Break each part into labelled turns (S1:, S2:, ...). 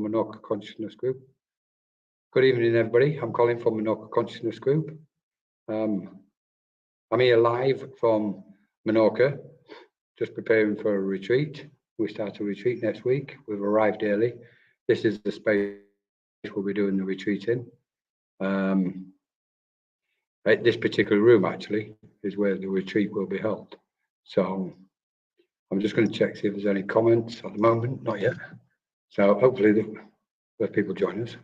S1: from Menorca Consciousness Group. Good evening, everybody. I'm Colin from Menorca Consciousness Group. I'm here live from Menorca, just preparing for a retreat. We start a retreat next week. We've arrived early. This is the space we'll be doing the retreat in. This particular room, actually, is where the retreat will be held. So I'm just going to check, see if there's any comments at the moment. Not yet. So hopefully there's people join us.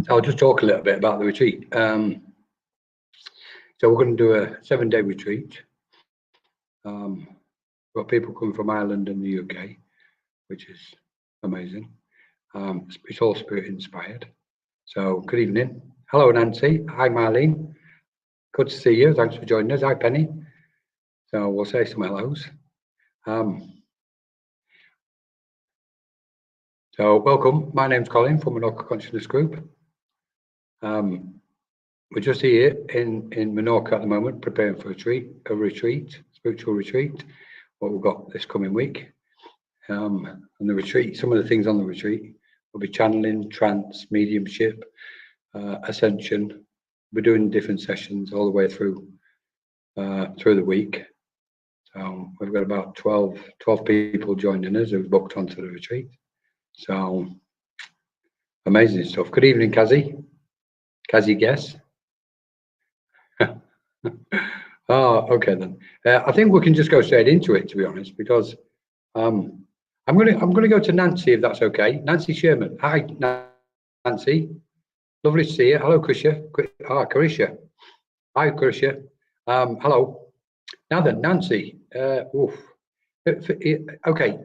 S1: So I'll just talk a little bit about the retreat. So we're going to do a 7-day retreat. Got people coming from Ireland and the UK, which is amazing. It's all spirit inspired. So good evening. Hello, Nancy. Hi, Marlene. Good to see you. Thanks for joining us. Hi, Penny. So we'll say some hellos. So welcome. My name's Colin from Menorca Consciousness Group. We're just here in Menorca at the moment, preparing for a retreat, spiritual retreat. What we've got this coming week. And the retreat, some of the things on the retreat will be channeling, trance, mediumship, ascension. We're doing different sessions all the way through the week. So we've got about 12 people joining us who've booked onto the retreat. So amazing stuff. Good evening, Kazi. Kazi, guess. Oh, okay then. I think we can just go straight into it, to be honest, because I'm gonna go to Nancy, if that's okay. Nancy Sherman. Hi, Nancy. Lovely to see you. Hello, Krisha. Carisha. Hi, Carisha. Hello. Now then, Nancy. Okay,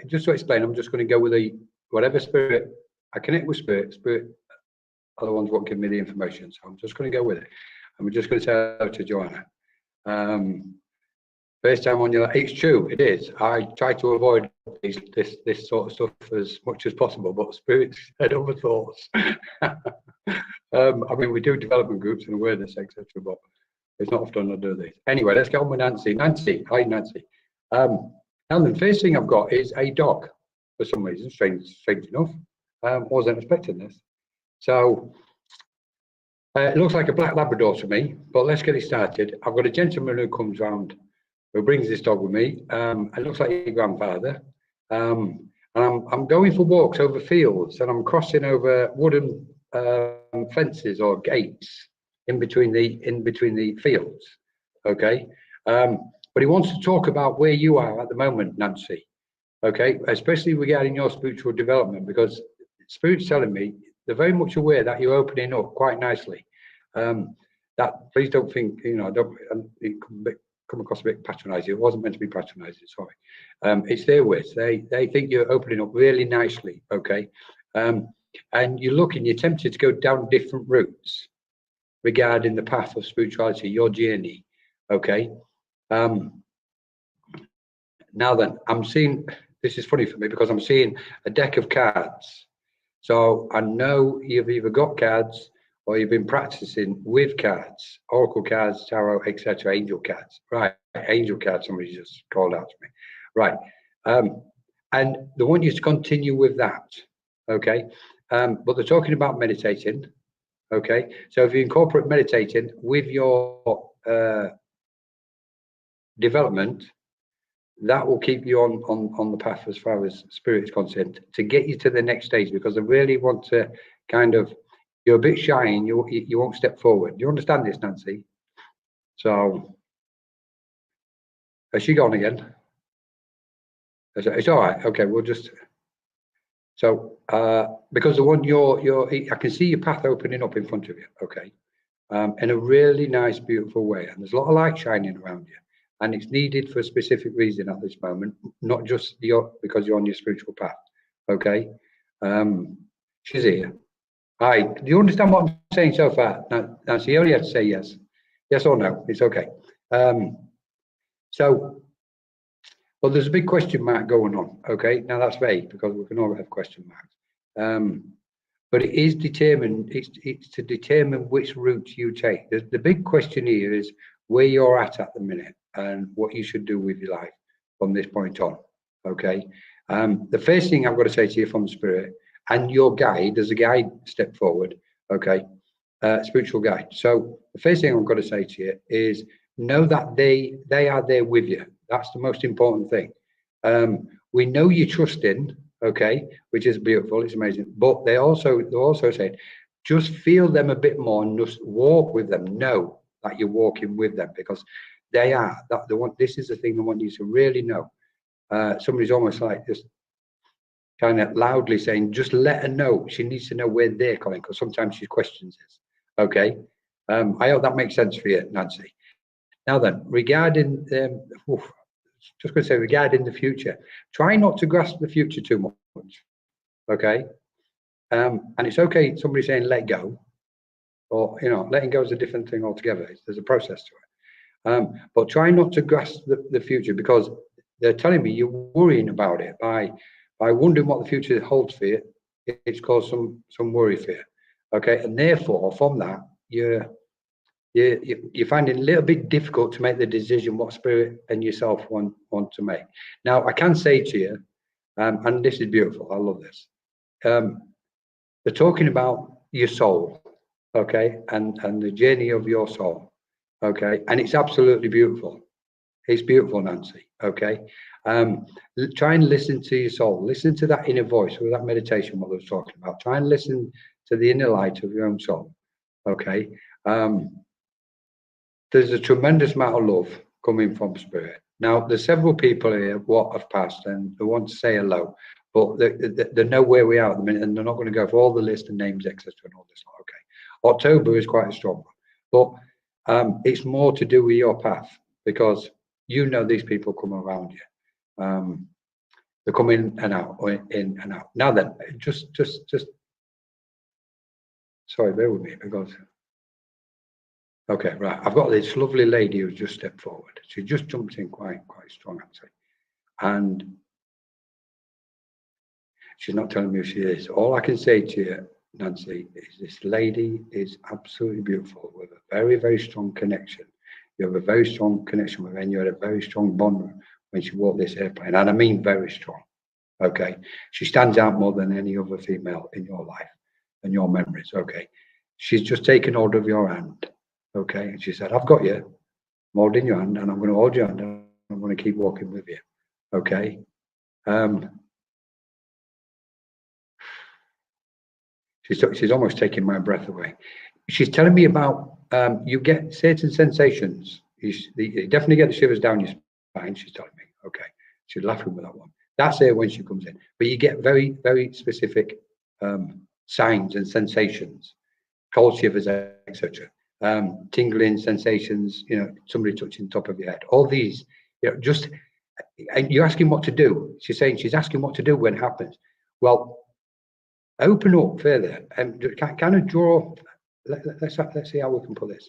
S1: just to explain, I'm just going to go with whatever spirit I connect with. Spirit are the ones what give me the information, so I'm just going to go with it. And we're just going to say hello to Joanna. First time on your, it's true, it is. I try to avoid this sort of stuff as much as possible, but spirits head over thoughts. I mean, we do development groups and awareness, etc., but it's not often I do this. Anyway, let's get on with Nancy. Nancy, hi, Nancy. Now the first thing I've got is a dog. For some reason, strange enough. Wasn't expecting this. So it looks like a black Labrador to me, but let's get it started. I've got a gentleman who comes round, who brings this dog with me. It looks like your grandfather. And I'm going for walks over fields, and I'm crossing over wooden fences or gates in between the fields. Okay. But he wants to talk about where you are at the moment, Nancy. Okay, especially regarding your spiritual development, because Spirit's telling me they're very much aware that you're opening up quite nicely. That please don't think, it come across a bit patronizing. It wasn't meant to be patronizing, sorry. It's their words. They think you're opening up really nicely, okay? And you're tempted to go down different routes regarding the path of spirituality, your journey, okay? Now then, I'm seeing, this is funny for me because I'm seeing a deck of cards. So I know you've either got cards or you've been practicing with cards, oracle cards, tarot, etc., angel cards. Right, angel cards, somebody just called out to me. Right, and they want you to continue with that, okay? But they're talking about meditating, okay? So if you incorporate meditating with your development, that will keep you on the path as far as spirit is concerned to get you to the next stage, because I really want to kind of, you're a bit shy and you won't step forward. You understand this, Nancy? So has she gone again? It's all right. Okay, we'll just, so because the one I can see your path opening up in front of you, okay, in a really nice, beautiful way, and there's a lot of light shining around you. And it's needed for a specific reason at this moment, not just because you're on your spiritual path. Okay. She's here. Hi. Do you understand what I'm saying so far? Nancy, you only have to say yes. Yes or no. It's okay. So, well, there's a big question mark going on. Okay. Now that's vague because we can all have question marks. But it is determined. It's to determine which route you take. The big question here is where you're at the minute and what you should do with your life from this point on. Okay. The first thing I've got to say to you from spirit and your guide, there's a guide step forward. Okay. Spiritual guide. So the first thing I've got to say to you is know that they are there with you. That's the most important thing. We know you're trusting, okay, which is beautiful. It's amazing. But they're also saying, just feel them a bit more and just walk with them. Know that you're walking with them because they are that the one. This is the thing I want you to really know. Somebody's almost like just kind of loudly saying, just let her know. She needs to know where they're coming because sometimes she questions this. Okay. I hope that makes sense for you, Nancy. Now then, regarding just going to say regarding the future, try not to grasp the future too much. Okay. And it's okay. Somebody saying let go, or letting go is a different thing altogether. There's a process to it. But try not to grasp the future because they're telling me you're worrying about it by wondering what the future holds for you. It's caused some worry for you. Okay, and therefore from that you're finding it a little bit difficult to make the decision what spirit and yourself want to make. Now I can say to you, and this is beautiful. I love this. They're talking about your soul, okay, and the journey of your soul, okay, and it's absolutely beautiful. It's beautiful, Nancy. Okay. Try and listen to your soul. Listen to that inner voice with that meditation what I was talking about. Try and listen to the inner light of your own soul. Okay. There's a tremendous amount of love coming from spirit. Now, there's several people here what have passed and they want to say hello, but they know where we are at the minute and they're not going to go for all the list and names, etc. and all this. Okay. October is quite a strong one, but it's more to do with your path because these people come around you. They come in and out, in and out. Now then, just sorry, bear with me because okay, right. I've got this lovely lady who's just stepped forward. She just jumped in quite strong actually, and she's not telling me who she is. All I can say to you, Nancy, is this lady is absolutely beautiful with a very, very strong connection. You have a very strong connection with her and you had a very strong bond when she walked this airplane. And I mean very strong. Okay. She stands out more than any other female in your life and your memories. Okay. She's just taken hold of your hand. Okay. And she said, I've got you. I'm holding your hand and I'm going to hold your hand and I'm going to keep walking with you. Okay. She's almost taking my breath away. She's telling me about you get certain sensations. You definitely get the shivers down your spine. She's telling me. Okay, she's laughing with that one. That's her when she comes in. But you get very, very specific signs and sensations, cold shivers, etc. Tingling sensations. Somebody touching the top of your head. All these. And you're asking what to do. She's asking what to do when it happens. Well, open up further and kind of draw. Let's see how we can put this.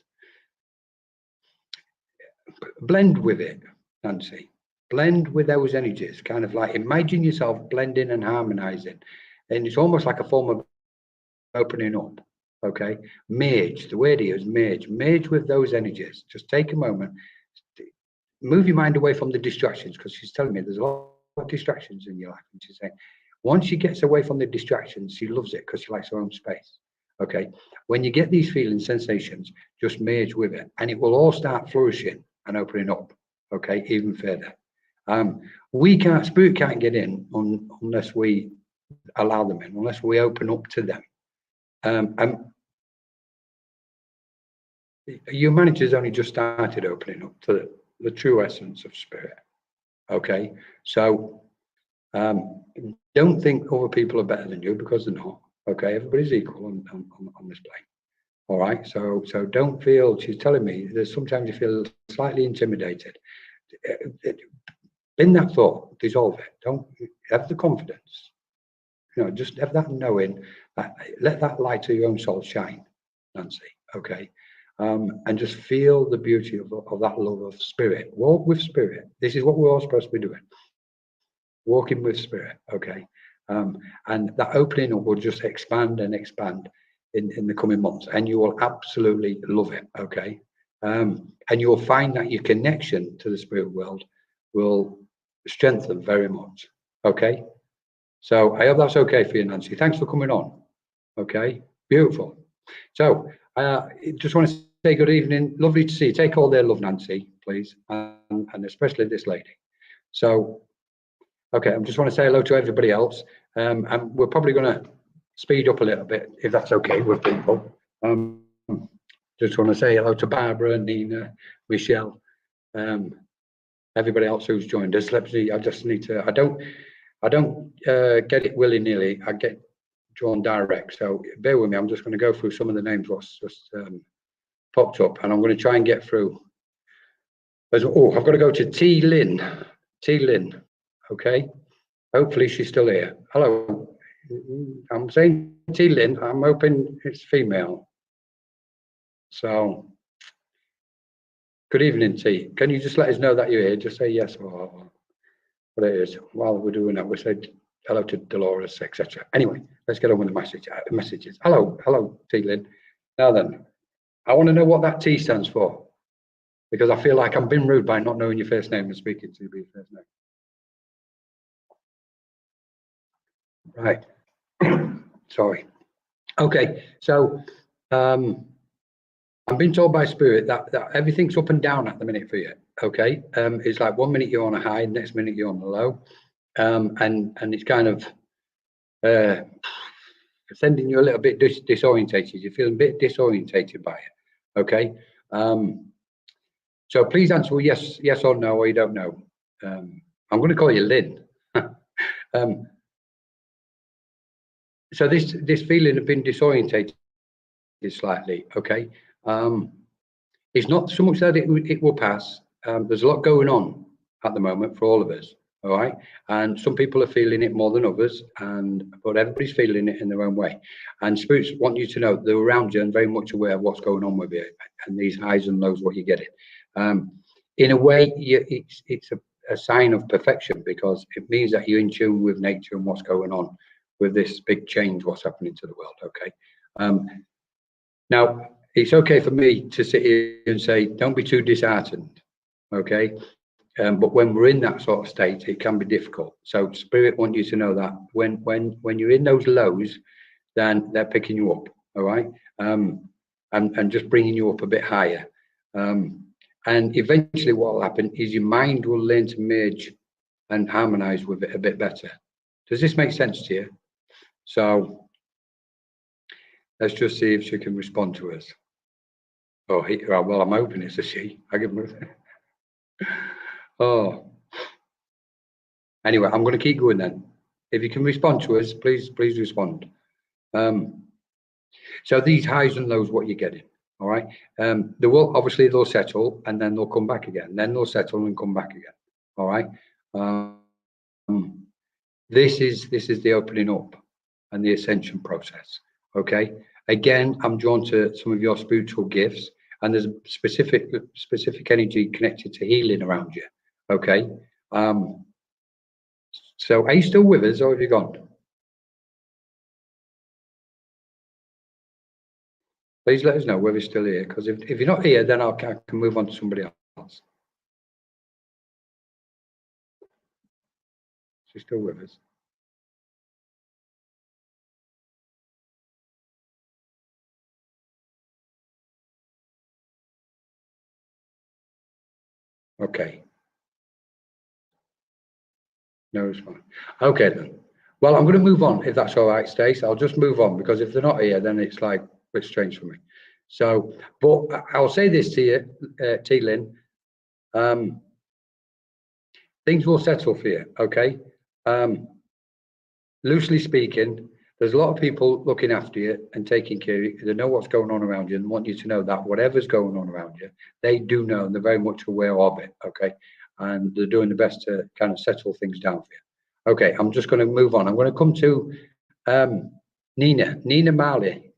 S1: Blend with it, Nancy. Blend with those energies. Kind of like imagine yourself blending and harmonizing, and it's almost like a form of opening up. Okay, merge. The word here is merge. Merge with those energies. Just take a moment. Move your mind away from the distractions because she's telling me there's a lot of distractions in your life, and she's saying. Once she gets away from the distractions, she loves it because she likes her own space. Okay. When you get these feelings, sensations, just merge with it and it will all start flourishing and opening up. Okay. Even further. Spirit can't get in unless we allow them in, unless we open up to them. Humanity's only just started opening up to the true essence of spirit. Okay. So, don't think other people are better than you because they're not. Okay, everybody's equal on this plane. All right, so don't feel. She's telling me there's sometimes you feel slightly intimidated. In that thought, dissolve it. Don't have the confidence. Just have that knowing. Let that light of your own soul shine, Nancy. Okay, and just feel the beauty of that love of spirit. Walk with spirit. This is what we're all supposed to be doing. Walking with spirit, okay, and that opening up will just expand and expand in the coming months, and you will absolutely love it, okay, and you will find that your connection to the spirit world will strengthened very much. Okay. So I hope that's okay for you, Nancy. Thanks for coming on. Okay. Beautiful. So just want to say good evening. Lovely to see you. Take all their love, Nancy, please, and especially this lady. So, okay, I just want to say hello to everybody else. And we're probably going to speed up a little bit, if that's okay with people. Just want to say hello to Barbara, Nina, Michelle, everybody else who's joined us. Let's see. I just need to. I don't get it willy-nilly. I get drawn direct. So bear with me. I'm just going to go through some of the names what's just popped up, and I'm going to try and get through. Oh, I've got to go to T Lynn. T Lynn. Okay. Hopefully she's still here. Hello. I'm saying T Lynn. I'm hoping it's female. So, good evening, T. Can you just let us know that you're here? Just say yes or what it is. While we're doing that, we said hello to Dolores, etc. Anyway, let's get on with the messages. Hello, T Lynn. Now then, I want to know what that T stands for, because I feel like I'm being rude by not knowing your first name and speaking to you by your first name. Right. Sorry. Okay, so I'm being told by Spirit that everything's up and down at the minute for you. Okay, it's like 1 minute you're on a high, next minute you're on the low, and it's kind of sending you a little bit disorientated. You're feeling a bit disorientated by it. Okay, so please answer yes or no, or you don't know. I'm going to call you Lynn. So this feeling of being disorientated slightly. Okay. It's not so much that it will pass. There's a lot going on at the moment for all of us. All right. And some people are feeling it more than others, but everybody's feeling it in their own way. And spirits want you to know they're around you and very much aware of what's going on with you and these highs and lows, what you're getting. In a way, it's a sign of perfection, because it means that you're in tune with nature and what's going on with this big change, what's happening to the world. Okay. Now, it's okay for me to sit here and say, don't be too disheartened. Okay. But when we're in that sort of state, it can be difficult. So Spirit want you to know that when you're in those lows, then they're picking you up. All right. And just bringing you up a bit higher. And eventually what will happen is your mind will learn to merge and harmonize with it a bit better. Does this make sense to you? So let's just see if she can respond to us. Oh, well, I'm hoping it's a she. I give them. Oh. Anyway, I'm going to keep going then. If you can respond to us, please respond. So these highs and lows, what you're getting, all right? They will obviously they'll settle and then they'll come back again. Then they'll settle and come back again. All right. This is the opening up and the ascension process. Okay. Again, I'm drawn to some of your spiritual gifts, and there's specific energy connected to healing around you. Okay. So are you still with us, or have you gone? Please let us know whether you're still here, because if you're not here, then I can move on to somebody else. She's still with us. Okay. No response. Okay then. Well, I'm going to move on, if that's all right, Stace. I'll just move on, because if they're not here, then it's like a bit strange for me. So, but I'll say this to you, T Lynn. Things will settle for you, okay? Loosely speaking, there's a lot of people looking after you and taking care of you. They know what's going on around you and want you to know that whatever's going on around you, they do know, and they're very much aware of it, okay? And they're doing the best to kind of settle things down for you. Okay, I'm just going to move on. I'm going to come to Nina Marlin.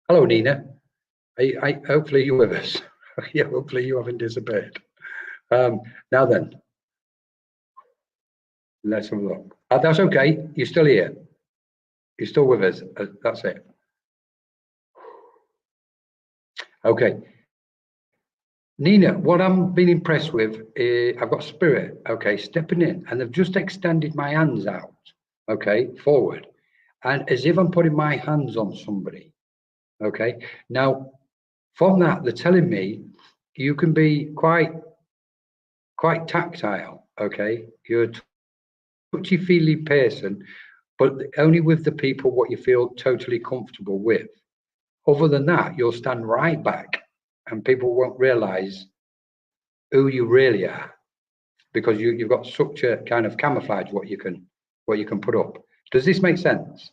S1: Hello, Nina. Hopefully you're with us. Yeah, hopefully you haven't disappeared. Now then, let's have a look. That's okay. You're still here. You're still with us. That's it. Okay. Nina, what I'm being impressed with is I've got spirit, okay, stepping in, and they've just extended my hands out, okay, forward, and as if I'm putting my hands on somebody, okay. Now, from that, they're telling me you can be quite tactile, okay. You're a touchy-feely person, but only with the people what you feel totally comfortable with. Other than that, you'll stand right back, and people won't realise who you really are, because you've got such a kind of camouflage what you can put up. Does this make sense?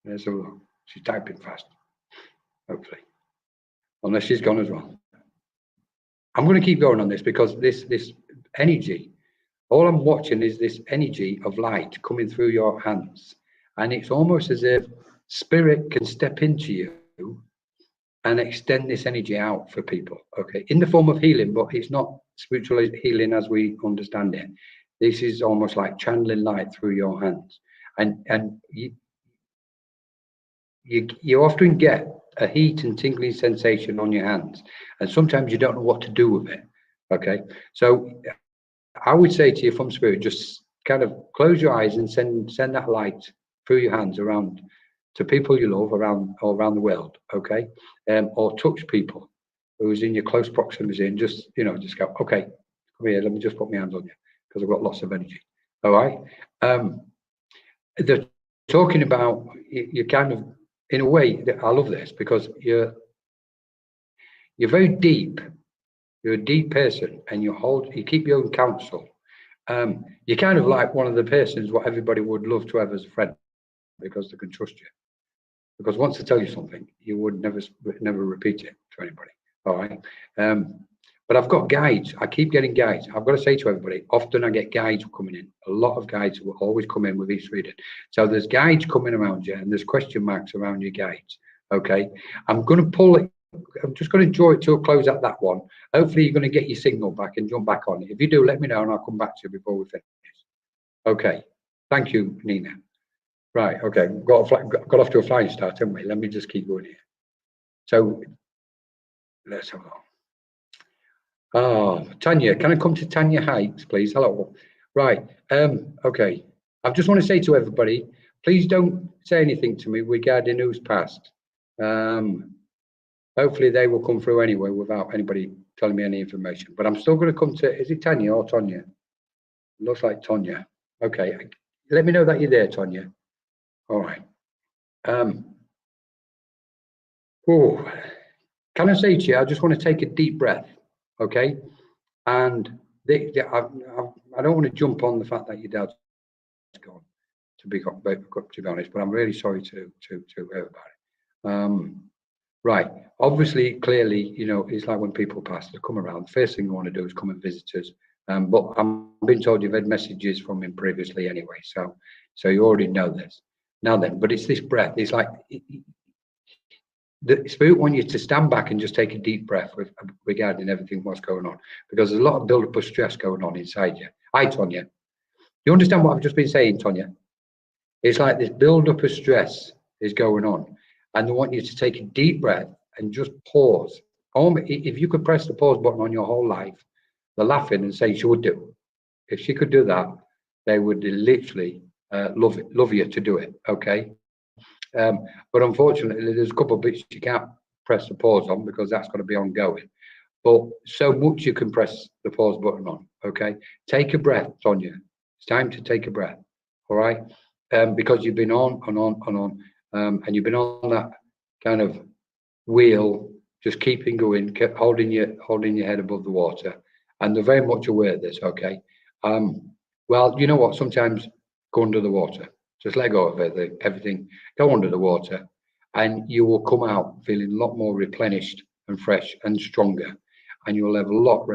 S1: There's a look. She's typing fast, hopefully, unless she's gone as well. I'm going to keep going on this because this energy, all I'm watching is this energy of light coming through your hands, and it's almost as if spirit can step into you and extend this energy out for people, okay, in the form of healing, but it's not spiritual healing as we understand it. This is almost like channeling light through your hands, and you often get a heat and tingling sensation on your hands, and sometimes you don't know what to do with it, okay. So I would say to you from spirit, just kind of close your eyes and send that light through your hands around to people you love all around the world, okay? Or touch people who's in your close proximity, and just just go, okay, come here, let me just put my hands on you because I've got lots of energy. All right. They're talking about you kind of, in a way, I love this because you're very deep. You're a deep person, and you keep your own counsel. You're kind of like one of the persons what everybody would love to have as a friend because they can trust you. Because once they tell you something, you would never repeat it to anybody. All right. But I've got guides. I keep getting guides. I've got to say to everybody, often I get guides coming in. A lot of guides will always come in with each reading. So there's guides coming around you, and there's question marks around your guides. Okay. I'm going to pull it. I'm just going to draw it to a close at that one. Hopefully you're going to get your signal back and jump back on it. If you do, let me know and I'll come back to you before we finish. Okay. Thank you, Nina. Right. Okay. Got off to a flying start, haven't we? Let me just keep going here. So let's have a look. Oh, Tanya, can I come to Tanya Heights, please? Hello. Right. Okay. I just want to say to everybody, please don't say anything to me regarding who's passed. Hopefully they will come through anyway without anybody telling me any information. But I'm still going to come to, is it Tanya or Tonya? Looks like Tonya. Okay. Let me know that you're there, Tonya. All right. Oh, can I say to you, I just want to take a deep breath, okay? And I don't want to jump on the fact that your dad's gone, to be honest, but I'm really sorry to hear about it. Right. Obviously, clearly, it's like when people pass, they come around. The first thing you want to do is come and visit us. But I'm being told you've had messages from him previously anyway, so you already know this. Now then, but it's this breath. It's like the spirit wants you to stand back and just take a deep breath regarding everything what's going on, because there's a lot of build-up of stress going on inside you. Hi, Tonya. You understand what I've just been saying, Tonya? It's like this build-up of stress is going on, and they want you to take a deep breath and just pause. If you could press the pause button on your whole life, they're laughing and saying she would do. If she could do that, they would literally love you to do it. Okay. But unfortunately, there's a couple of bits you can't press the pause on because that's going to be ongoing. But so much you can press the pause button on. Okay. Take a breath, Tonya. It's time to take a breath. All right. Because you've been on and on and on. And you've been on that kind of wheel, just keeping going, kept holding your head above the water, and they're very much aware of this. Okay. Well, you know what? Sometimes go under the water. Just let go of everything. Go under the water, and you will come out feeling a lot more replenished and fresh and stronger, and you'll have a lot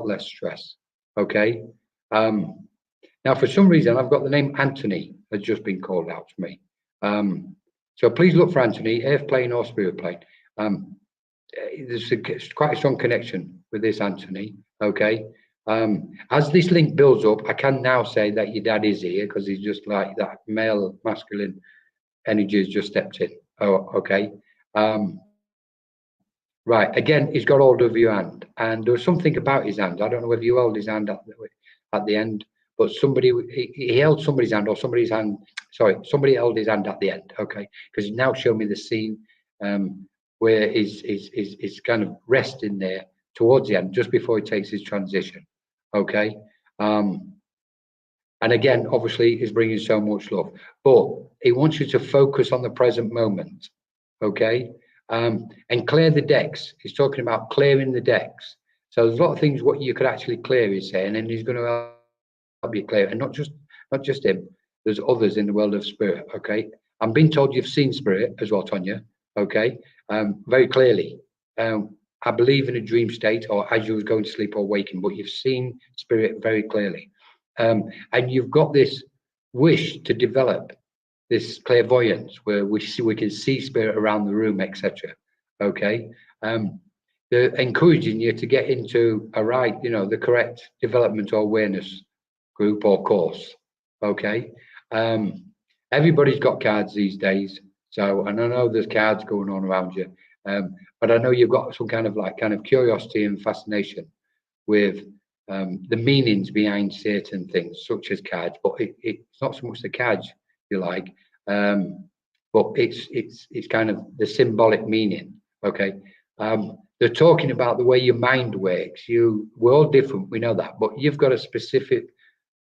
S1: less stress. Okay. Now, for some reason, I've got the name Anthony has just been called out to me. So please look for Anthony, earth plane or spirit plane. There's quite a strong connection with this Anthony. Okay. As this link builds up, I can now say that your dad is here because he's just like that male masculine energy has just stepped in. Oh, okay. Right. Again, he's got hold of your hand, and there was something about his hand. I don't know whether you held his hand at the end, but somebody he held somebody's hand, or somebody's hand. Sorry, somebody held his hand at the end. Okay, because now show me the scene where he's kind of resting there towards the end, just before he takes his transition. Okay. And again, obviously, he's bringing so much love, but he wants you to focus on the present moment. Okay. And clear the decks. He's talking about clearing the decks. So there's a lot of things what you could actually clear, he's saying, and he's going to help you clear. And not just him. There's others in the world of spirit. Okay. I'm being told you've seen spirit as well, Tonya. Okay. Very clearly. I believe in a dream state, or as you was going to sleep or waking, but you've seen spirit very clearly. And you've got this wish to develop this clairvoyance where we can see spirit around the room, etc. Okay. They're encouraging you to get into the correct development or awareness group or course. Okay. Everybody's got cards these days, so, and I know there's cards going on around you, but I know you've got some kind of curiosity and fascination with the meanings behind certain things, such as cards. But it's not so much the cards you like, but it's kind of the symbolic meaning. Okay. They're talking about the way your mind works. We're all different, we know that, but you've got a specific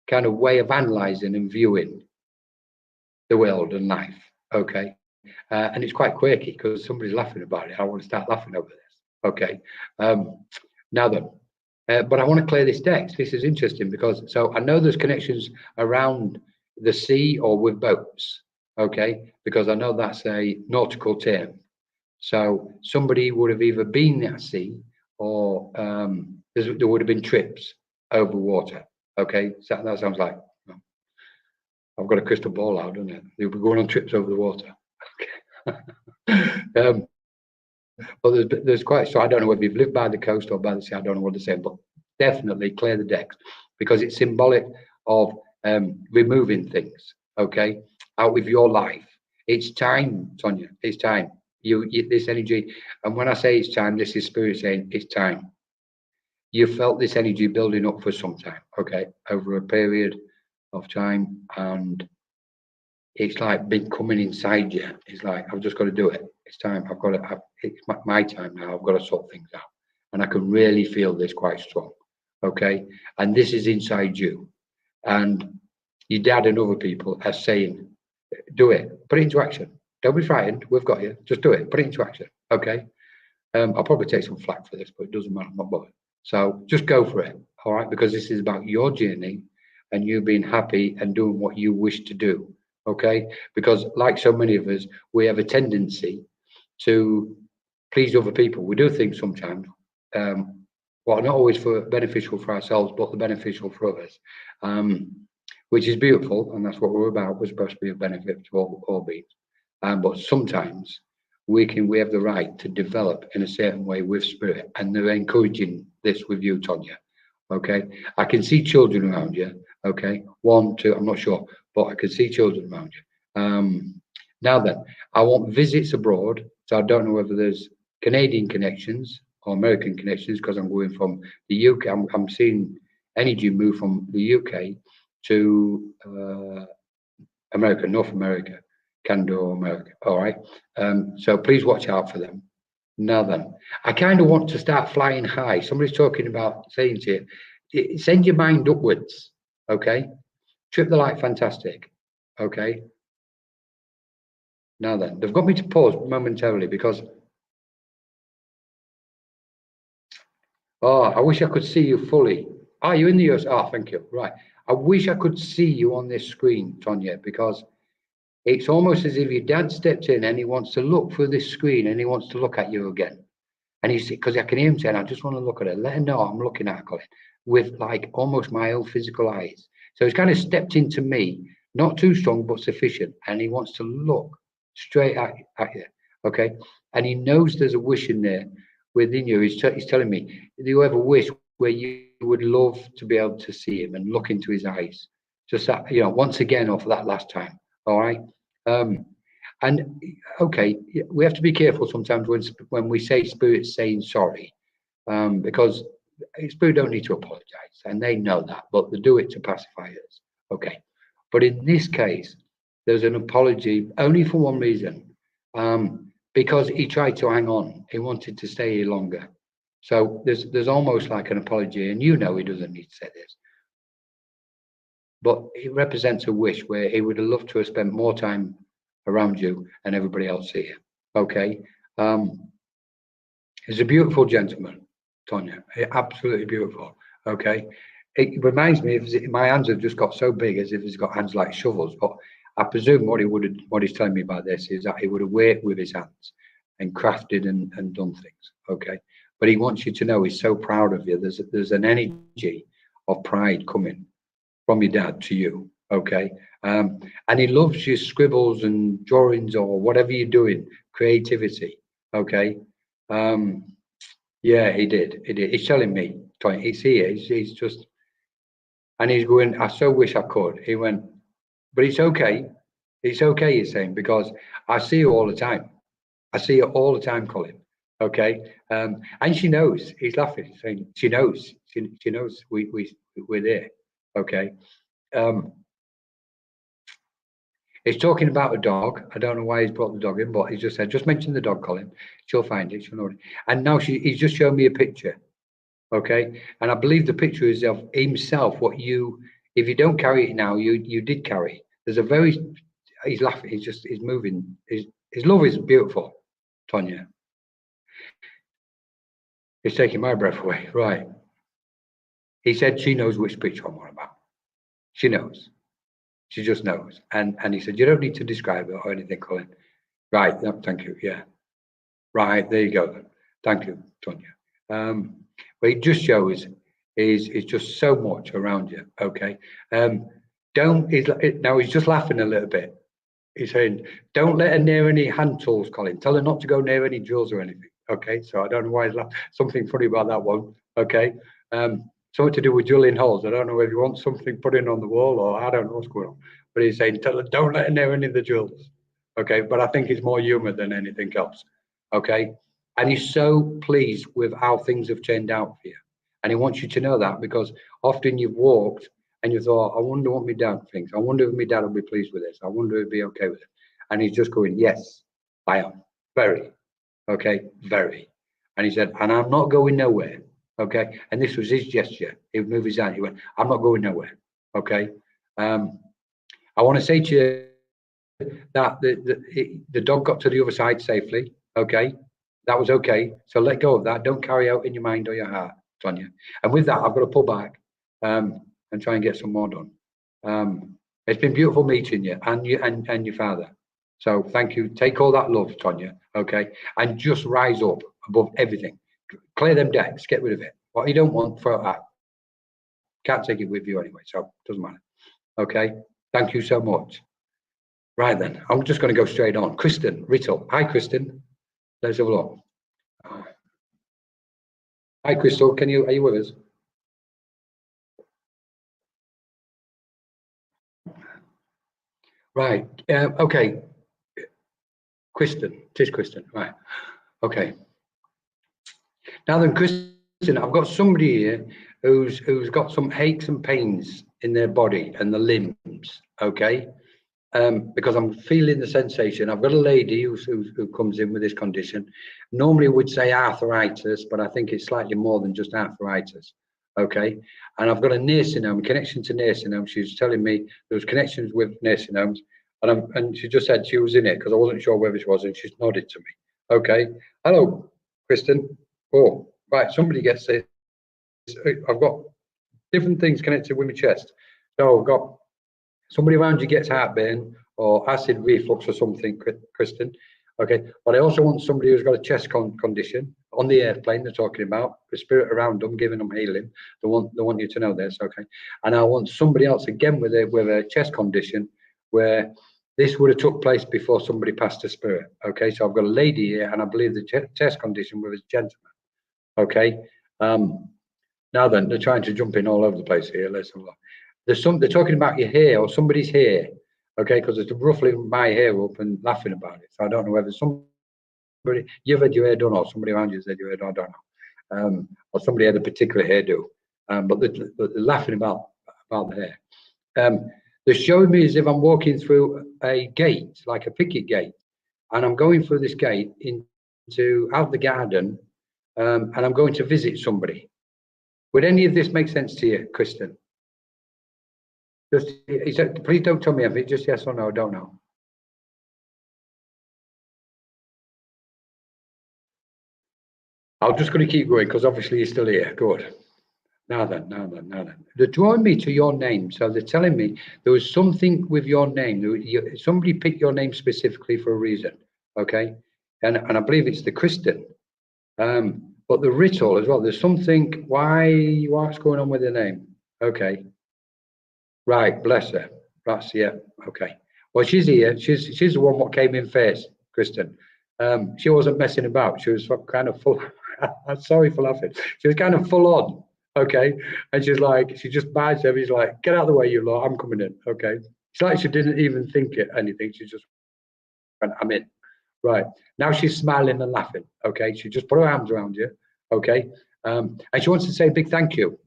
S1: kind of way of analyzing and viewing the world and life. Okay. And it's quite quirky because somebody's laughing about it. I want to start laughing over this. Okay. Now then, but I want to clear this text. This is interesting because, so I know there's connections around the sea or with boats. Okay. Because I know that's a nautical term. So somebody would have either been at sea or there would have been trips over water. Okay. So that sounds like, I've got a crystal ball out, don't it? They'll be going on trips over the water. Okay. But there's quite, so I don't know whether you've lived by the coast or by the sea, I don't know what to say, but definitely clear the decks because it's symbolic of removing things, okay, out with your life. It's time, Tonya, it's time. You this energy, and when I say it's time, this is spirit saying it's time. You felt this energy building up for some time, okay, over a period of time, and it's like been coming inside you. It's like, I've just got to do it. It's time. It's my time now. I've got to sort things out. And I can really feel this quite strong. Okay. And this is inside you. And your dad and other people are saying, do it. Put it into action. Don't be frightened. We've got you. Just do it. Put it into action. Okay. I'll probably take some flack for this, but it doesn't matter. I'm not bothered. So just go for it. All right. Because this is about your journey and you being happy and doing what you wish to do. Okay, because like so many of us, we have a tendency to please other people. We do things sometimes, well, not always beneficial for ourselves, but the beneficial for others, which is beautiful, and that's what we're about. We're supposed to be of benefit to all beings, but sometimes we have the right to develop in a certain way with spirit, and they're encouraging this with you, Tonya. Okay, I can see children around you. Okay, 1, 2, I'm not sure, but I can see children around you. Now then, I want visits abroad. So I don't know whether there's Canadian connections or American connections because I'm going from the UK. I'm seeing energy move from the UK to America, North America, Canada or America. All right. So please watch out for them. Now then, I kind of want to start flying high. Somebody's talking about saying to you, send your mind upwards. Okay. Trip the light, fantastic. Okay. Now then, they've got me to pause momentarily because, I wish I could see you fully. Are you in the US? Oh, thank you. Right. I wish I could see you on this screen, Tonya, because it's almost as if your dad stepped in and he wants to look through this screen and he wants to look at you again. And he's, because I can hear him saying, I just want to look at it. Let him know I'm looking at Colin with like almost my own physical eyes. So he's kind of stepped into me, not too strong, but sufficient. And he wants to look straight at you. Okay. And he knows there's a wish in there within you. He's telling me, do you ever wish where you would love to be able to see him and look into his eyes? Just that, once again, off that last time. All right. And okay, we have to be careful sometimes when we say spirit's saying sorry, because spirit don't need to apologize, and they know that, but they do it to pacify us. Okay, but in this case, there's an apology only for one reason, because he tried to hang on. He wanted to stay here longer. So there's almost like an apology, and you know he doesn't need to say this, but it represents a wish where he would have loved to have spent more time around you and everybody else here. Okay, he's a beautiful gentleman, Tonya, absolutely beautiful. Okay, it reminds me of my hands have just got so big as if he's got hands like shovels. But I presume what he's telling me about this is that he would have worked with his hands and crafted and done things. Okay, but he wants you to know he's so proud of you. There's an energy of pride coming from your dad to you. Okay, and he loves your scribbles and drawings or whatever you're doing, creativity. Okay, yeah, he did. He's telling me, he's here. He's just, and he's going, I so wish I could. He went, but it's okay. It's okay, he's saying, because I see you all the time. I see you all the time, Colin. Okay. And she knows. He's laughing, saying she knows. She knows we're there. Okay. He's talking about a dog. I don't know why he's brought the dog in, but he just said, just mention the dog, Colin. She'll find it. She'll know it. And now he's just shown me a picture. Okay. And I believe the picture is of himself. What you, if you don't carry it now, you did carry. There's a very, he's laughing. He's moving. His love is beautiful, Tonya. It's taking my breath away. Right. He said she knows which picture I'm on about. She knows. She just knows. And he said, you don't need to describe it or anything, Colin. Right. No, thank you. Yeah. Right. There you go. Then. Thank you, Tonya. But it just shows is just so much around you. Okay. Now he's just laughing a little bit. He's saying, don't let her near any hand tools, Colin. Tell her not to go near any drills or anything. Okay. So I don't know why he's laughing. Something funny about that one. Okay. Something to do with drilling holes. I don't know if you want something put in on the wall or I don't know what's going on. But he's saying, tell her, don't let her near any of the drills. Okay. But I think it's more humor than anything else. Okay. And he's so pleased with how things have turned out for you. And he wants you to know that because often you've walked and you thought, I wonder what my dad thinks. I wonder if my dad will be pleased with this. I wonder if he'll be okay with it. And he's just going, yes, I am. Very. Okay. Very. And he said, and I'm not going nowhere. Okay. And this was his gesture. He would move his hand. He went, I'm not going nowhere. Okay. I want to say to you that the dog got to the other side safely. Okay. That was okay. So let go of that. Don't carry out in your mind or your heart, Tonya. And with that, I've got to pull back and try and get some more done. It's been beautiful meeting you and your father. So thank you. Take all that love, Tonya. Okay. And just rise up above everything. Clear them decks. Get rid of it. What you don't want, throw it out. Can't take it with you anyway. So it doesn't matter. Okay. Thank you so much. Right then. I'm just going to go straight on. Kristen Rittle. Hi, Kristen. Let's have a look. Hi, Crystal. Are you with us? Right. Okay. Kristen. It is Kristen. Right. Okay. Now then, Kristen, I've got somebody here who's got some aches and pains in their body and the limbs. Okay. Because I'm feeling the sensation. I've got a lady who comes in with this condition. Normally would say arthritis, but I think it's slightly more than just arthritis. Okay. And I've got a nursing home, connection to nursing home. She was telling me there was connections with nursing homes. And she just said she was in it because I wasn't sure whether she was, and she's nodded to me. Okay. Hello, Kristen. Oh, right. Somebody gets this. I've got different things connected with my chest. So I've got somebody around you gets heartburn or acid reflux or something, Kristen. Okay. But I also want somebody who's got a chest condition on the airplane they're talking about, the spirit around them, giving them healing. They want you to know this. Okay. And I want somebody else again with a chest condition where this would have took place before somebody passed a spirit. Okay. So I've got a lady here and I believe the chest condition was a gentleman. Okay. Now then, they're trying to jump in all over the place here. Let's have a look. They're talking about your hair or somebody's hair. okay, because it's ruffling my hair up and laughing about it. So I don't know whether somebody, you've had your hair done or somebody around you has had your hair done, I don't know. Or somebody had a particular hairdo. But they're laughing about the hair. They're showing me as if I'm walking through a gate, like a picket gate, and I'm going through this gate into out the garden, and I'm going to visit somebody. Would any of this make sense to you, Kristen? Just, please don't tell me if it's just yes or no. I don't know. I'm just going to keep going because obviously you're still here. Good. Now then. They're drawing me to your name. So they're telling me there was something with your name. Somebody picked your name specifically for a reason. Okay. And I believe it's the Kristen. But the Riddle as well. There's something, what's going on with the name? Okay. Right, bless her. That's, yeah, okay. Well, she's here. She's the one what came in first, Kristen. She wasn't messing about. She was kind of full. I'm sorry for laughing. She was kind of full on, okay? And she's like, she just bites him. He's like, get out of the way, you lot. I'm coming in, okay? It's like she didn't even think it anything. She just went, I'm in. Right. Now she's smiling and laughing, okay? She just put her arms around you, okay? And she wants to say a big thank you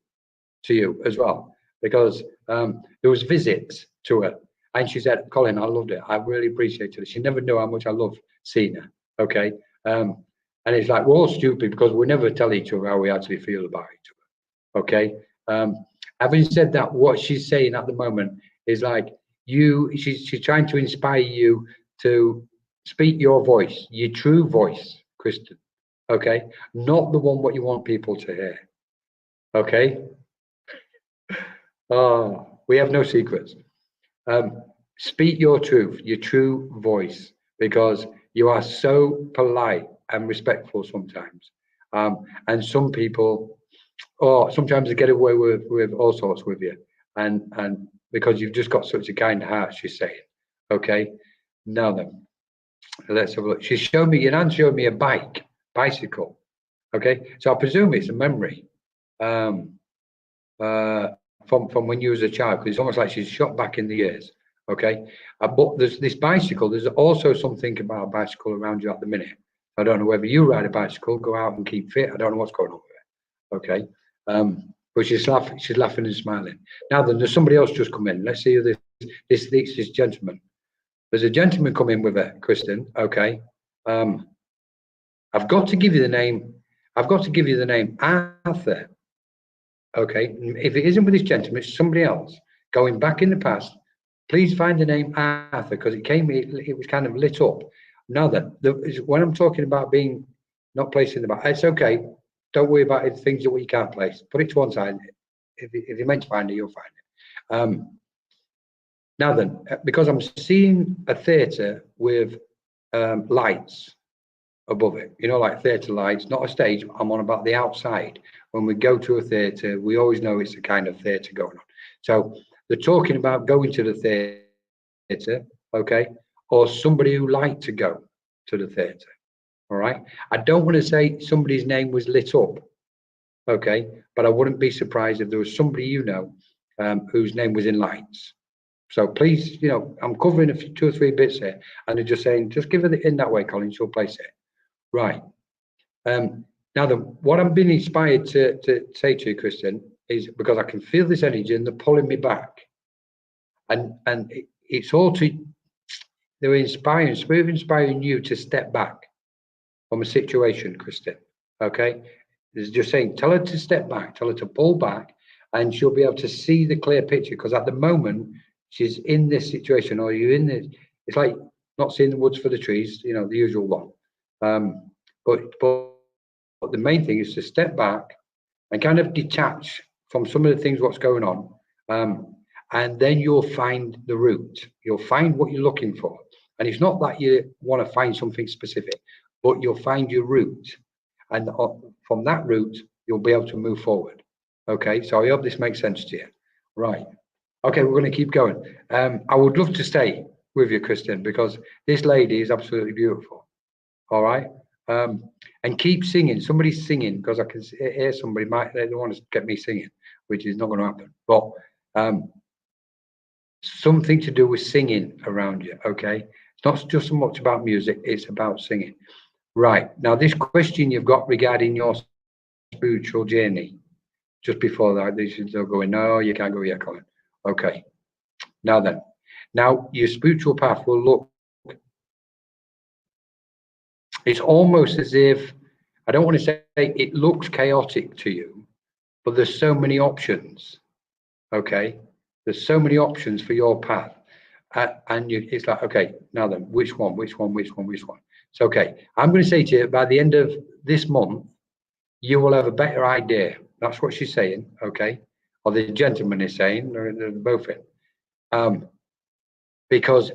S1: to you as well, because there was visits to her, and she said, Colin, I loved it. I really appreciated it. She never knew how much I loved seeing her. Okay. And it's like we're all stupid because we never tell each other how we actually feel about each other. Okay. Having said that, what she's saying at the moment is like she's trying to inspire you to speak your voice, your true voice, Kristen. Okay. Not the one what you want people to hear. Okay. Oh, we have no secrets. Speak your truth, your true voice, because you are so polite and respectful sometimes. And some people, or sometimes they get away with all sorts with you. And because you've just got such a kind heart, she's saying. Okay. Now then, let's have a look. She's showing me, your aunt showed me a bicycle. Okay. So I presume it's a memory. From when you was a child, because it's almost like she's shot back in the years. Okay. But there's this bicycle. There's also something about a bicycle around you at the minute. I don't know whether you ride a bicycle, go out and keep fit. I don't know what's going on with it. Okay. But she's laughing and smiling. Now then, there's somebody else just come in. Let's see who this gentleman. There's a gentleman come in with her, Kristen. Okay. I've got to give you the name. I've got to give you the name Arthur. Okay, if it isn't with this gentleman, it's somebody else going back in the past. Please find the name Arthur, because it was kind of lit up. Now then, when I'm talking about being not placing the back, it's okay. Don't worry about it, things that you can't place. Put it to one side. If you're meant to find it, you'll find it. Now then, because I'm seeing a theatre with lights above it, like theatre lights, not a stage. I'm on about the outside. When we go to a theatre, we always know it's a kind of theatre going on. So they're talking about going to the theatre, okay, or somebody who liked to go to the theatre. All right. I don't want to say somebody's name was lit up, okay, but I wouldn't be surprised if there was somebody whose name was in lights. So please, I'm covering 2 or 3 bits here, and they're just saying, just give it in that way, Colin, she'll place it. Right. Now, what I'm being inspired to say to you, Kristen, is because I can feel this energy and they're pulling me back. And it's all they're inspiring you to step back from a situation, Kristen. Okay? It's just saying, tell her to step back, tell her to pull back, and she'll be able to see the clear picture. Because at the moment, she's in this situation, or you're in this, it's like not seeing the woods for the trees, the usual one. But the main thing is to step back and kind of detach from some of the things what's going on, and then you'll find the route. You'll find what you're looking for, and it's not that you want to find something specific, but you'll find your route, and from that route you'll be able to move forward. Okay, so I hope this makes sense to you. Right. Okay, we're going to keep going. I would love to stay with you, Kristen, because this lady is absolutely beautiful. All right. And keep singing. Somebody's singing, because I can hear somebody they want to get me singing, which is not going to happen. But something to do with singing around you, okay? It's not just so much about music, it's about singing. Right, now this question you've got regarding your spiritual journey, just before that, they're going, no, you can't go yet, Colin. Okay, now then. Now, your spiritual path will look, it's almost as if, I don't want to say it looks chaotic to you, but there's so many options, okay? There's so many options for your path. And it's like, okay, now then, which one? So, okay, I'm going to say to you, by the end of this month, you will have a better idea. That's what she's saying, okay? Or the gentleman is saying, they're both in. Because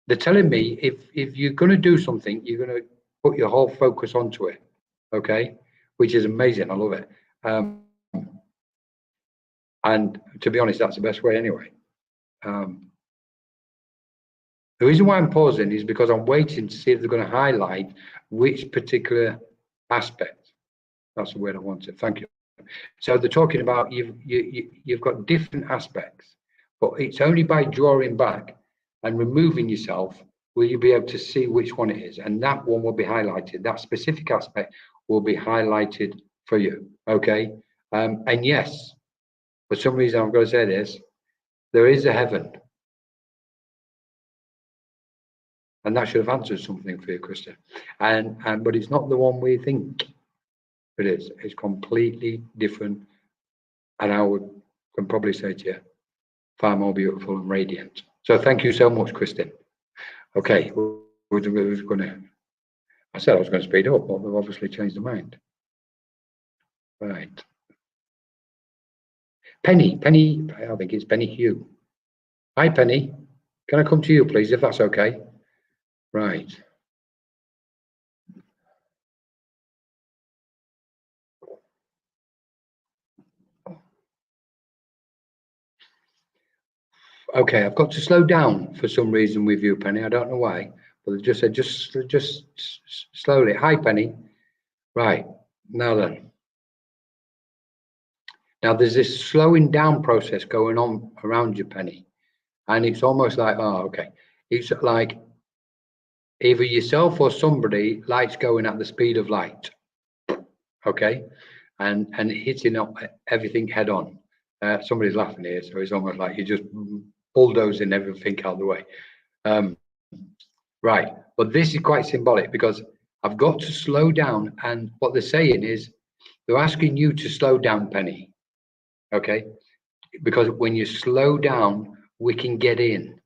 S1: they're telling me if you're going to do something, you're going to put your whole focus onto it, okay? Which is amazing. I love it. And to be honest, that's the best way anyway. The reason why I'm pausing is because I'm waiting to see if they're going to highlight which particular aspect. That's the word I wanted. Thank you. So they're talking about you've got different aspects, but it's only by drawing back and removing yourself will you be able to see which one it is, and that one will be highlighted. That specific aspect will be highlighted for you. Okay, and yes, for some reason I'm going to say this: there is a heaven, and that should have answered something for you, Krista. And but it's not the one we think it is. It's completely different, and I can probably say to you, far more beautiful and radiant. So thank you so much, Kristen. Okay, we're going to. I said I was going to speed up, but they've obviously changed their mind. Right. Penny, I think it's Penny Hugh. Hi, Penny. Can I come to you, please, if that's okay? Right. Okay, I've got to slow down for some reason with you, Penny. I don't know why, but they just said just slowly. Hi, Penny. Right. Now then. Now there's this slowing down process going on around you, Penny, and it's almost like, oh, okay. It's like either yourself or somebody, light's going at the speed of light, okay, and hitting up everything head on. Somebody's laughing here, so it's almost like you're just bulldozing everything out of the way. Right, but this is quite symbolic because I've got to slow down, and what they're saying is they're asking you to slow down, Penny, okay, because when you slow down, we can get in,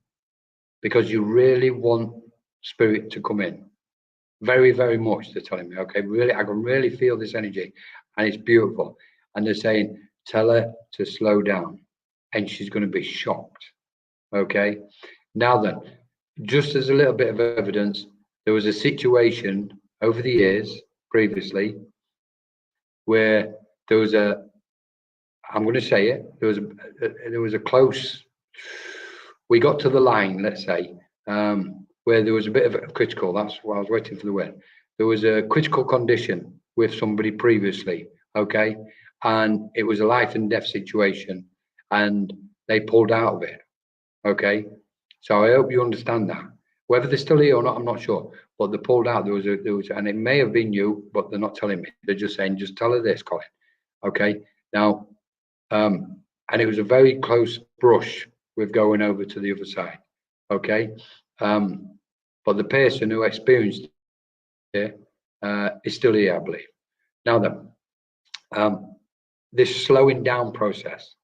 S1: because you really want spirit to come in. Very, very much, they're telling me, okay, really, I can really feel this energy, and it's beautiful. And they're saying, tell her to slow down, and she's going to be shocked, okay? Now then, just as a little bit of evidence, there was a situation over the years previously where there was a, I'm going to say it, there was a close, we got to the line, let's say, where there was a bit of a critical, that's why I was waiting for the word. There was a critical condition with somebody previously, okay? And it was a life and death situation, and they pulled out of it, okay? So I hope you understand that. Whether they're still here or not, I'm not sure, but they pulled out. There was, and it may have been you, but they're not telling me. They're just saying, just tell her this, Colin, okay? Now, and it was a very close brush with going over to the other side, okay? But the person who experienced it is still here, I believe. Now then, this slowing down process,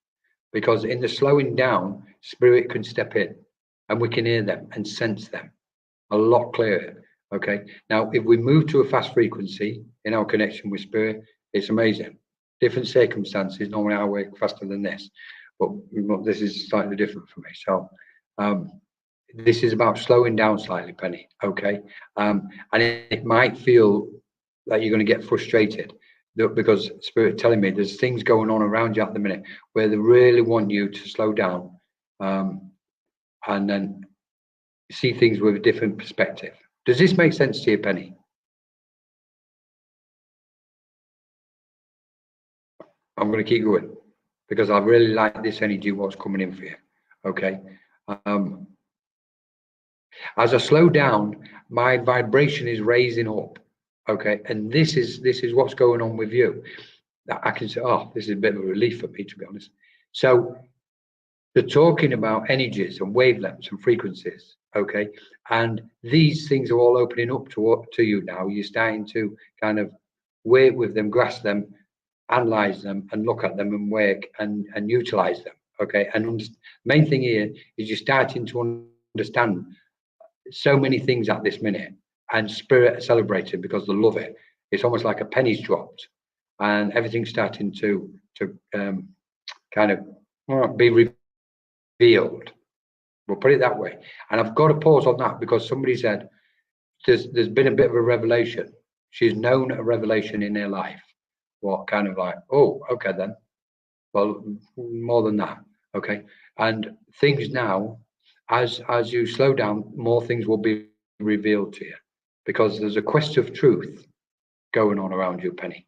S1: because in the slowing down, spirit can step in and we can hear them and sense them a lot clearer, okay? Now, if we move to a fast frequency in our connection with spirit, it's amazing. Different circumstances, normally I work faster than this, but this is slightly different for me. So, this is about slowing down slightly, Penny, okay? And it might feel like you're going to get frustrated because spirit telling me there's things going on around you at the minute where they really want you to slow down and then see things with a different perspective. Does this make sense to you, Penny? I'm going to keep going. because I really like this energy, what's coming in for you. Okay. As I slow down, my vibration is raising up. Okay, and this is what's going on with you. I can say, oh, this is a bit of a relief for me, to be honest. So they're talking about energies and wavelengths and frequencies. Okay, and these things are all opening up to you now. You're starting to kind of work with them, grasp them, analyze them, and look at them and work and utilize them. Okay, and the main thing here is you're starting to understand so many things at this minute, and spirit celebrated because they love it. It's almost like a penny's dropped, and everything's starting to kind of be revealed. We'll put it that way. And I've got to pause on that because somebody said there's been a bit of a revelation. She's known a revelation in her life. What kind of like, oh, okay then. Well, more than that. Okay. And things now, as you slow down, more things will be revealed to you, because there's a quest of truth going on around you, Penny.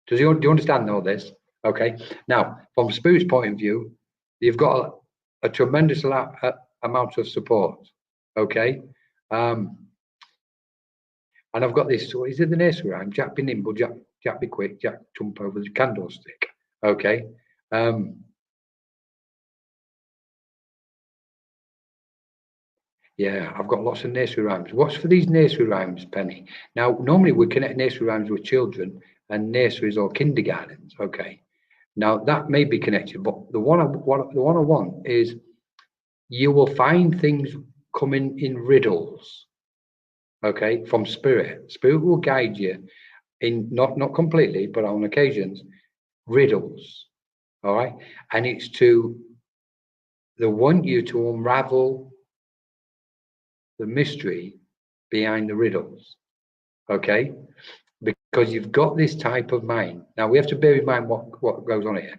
S1: Do you understand all this? Okay. Now, from Spirit's point of view, you've got a tremendous amount of support. Okay. And I've got this. So is it the nursery rhyme? Jack be nimble, Jack be quick, Jack jump over the candlestick. Okay. Yeah, I've got lots of nursery rhymes. What's for these nursery rhymes, Penny? Now, normally we connect nursery rhymes with children and nurseries or kindergartens. Okay. Now that may be connected, but the one I want is you will find things coming in riddles. Okay, from Spirit. Spirit will guide you in not completely, but on occasions, riddles. All right, and it's they want you to unravel the mystery behind the riddles. Okay, because you've got this type of mind. Now we have to bear in mind what goes on here.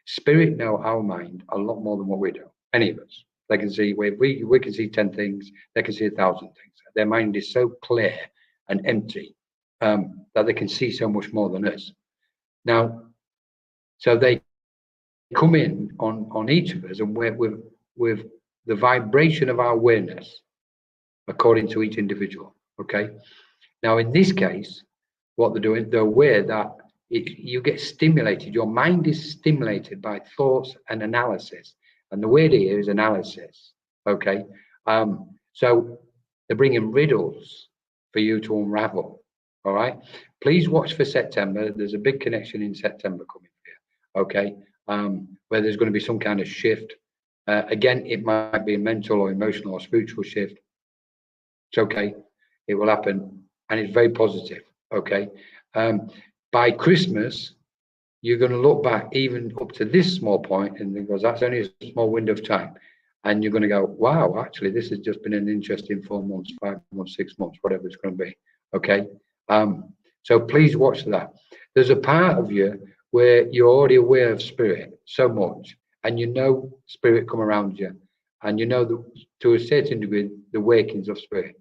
S1: Spirit know our mind a lot more than what we do. Any of us. They can see we can see 10 things. They can see 1,000 things. Their mind is so clear and empty that they can see so much more than us. Now, so they come in on each of us and work with the vibration of our awareness according to each individual. Okay. Now, in this case, what they're doing, they're aware that you get stimulated. Your mind is stimulated by thoughts and analysis. And the word here is analysis. Okay. So they're bringing riddles for you to unravel. All right. Please watch for September. There's a big connection in September coming here. Okay. Where there's going to be some kind of shift. Again, it might be a mental or emotional or spiritual shift. It's okay. It will happen. And it's very positive. Okay. By Christmas, you're going to look back even up to this small point, and because that's only a small window of time, and you're going to go, wow, actually, this has just been an interesting 4 months, 5 months, 6 months, whatever it's going to be. Okay. So please watch that. There's a part of you where you're already aware of Spirit so much, and you know Spirit come around you, and you know to a certain degree the workings of Spirit.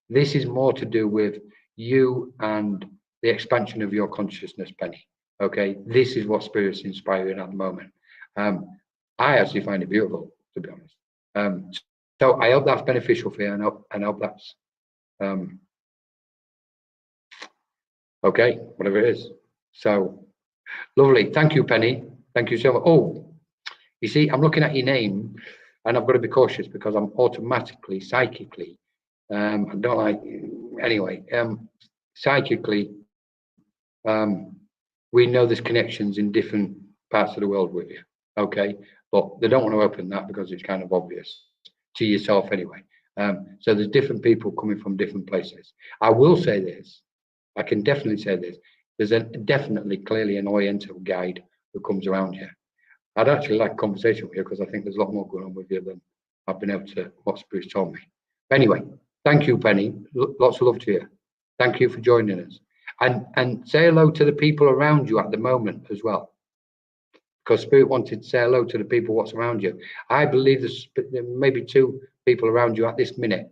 S1: This is more to do with you and the expansion of your consciousness, Penny. Okay, this is what Spirit's inspiring at the moment. I actually find it beautiful, to be honest. So I hope that's beneficial for you, and I hope that's okay, whatever it is. So lovely. Thank you, Penny. Thank you so much. Oh, you see, I'm looking at your name, and I've got to be cautious because I'm automatically, psychically, I don't like, anyway, psychically, we know there's connections in different parts of the world with you, okay? But they don't want to open that because it's kind of obvious to yourself anyway. So there's different people coming from different places. I will say this, I can definitely say this, there's definitely clearly an Oriental guide who comes around you. I'd actually like a conversation with you because I think there's a lot more going on with you than I've been able to, what Spirit's told me. Anyway, thank you, Penny. Lots of love to you. Thank you for joining us. And say hello to the people around you at the moment as well. Because Spirit wanted to say hello to the people what's around you. I believe there may be 2 people around you at this minute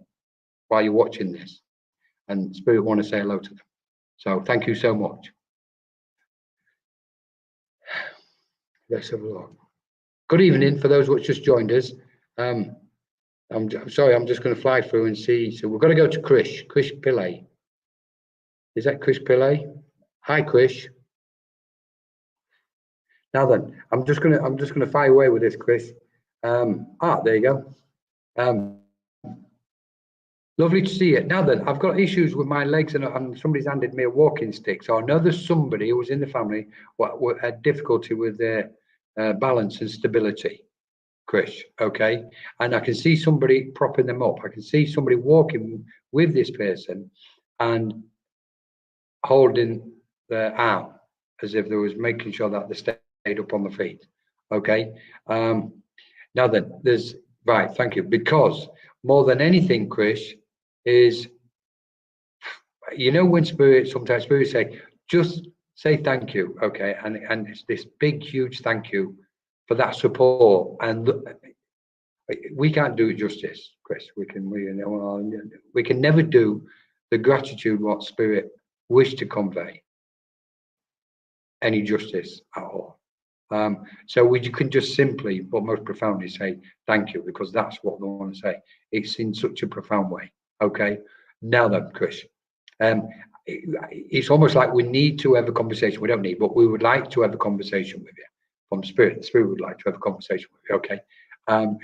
S1: while you're watching this. And Spirit want to say hello to them. So thank you so much. Let's have a look. Good evening for those which just joined us. I'm sorry, I'm just going to fly through and see. So we've got to go to Krish Pillay. Is that Krish Pillay? Hi, Krish. Now then, I'm just gonna fire away with this, Chris. There you go. Lovely to see you. Now then, I've got issues with my legs, and somebody's handed me a walking stick. So I know there's somebody who was in the family what had difficulty with their balance and stability, Chris. Okay, and I can see somebody propping them up. I can see somebody walking with this person and holding their arm as if they was making sure that they stayed up on the feet. Okay. Now then, there's right. Thank you. Because more than anything, Chris, is, you know, when sometimes spirits say, just say thank you. Okay, and it's this big, huge thank you for that support. And we can't do it justice, Chris. We can never do the gratitude what spirit wish to convey any justice at all. So we can just simply, but most profoundly, say thank you, because that's what they want to say. It's in such a profound way. Okay. Now then, Chris, it's almost like we need to have a conversation. We don't need, but we would like to have a conversation with you from spirit. The spirit would like to have a conversation with you. Okay.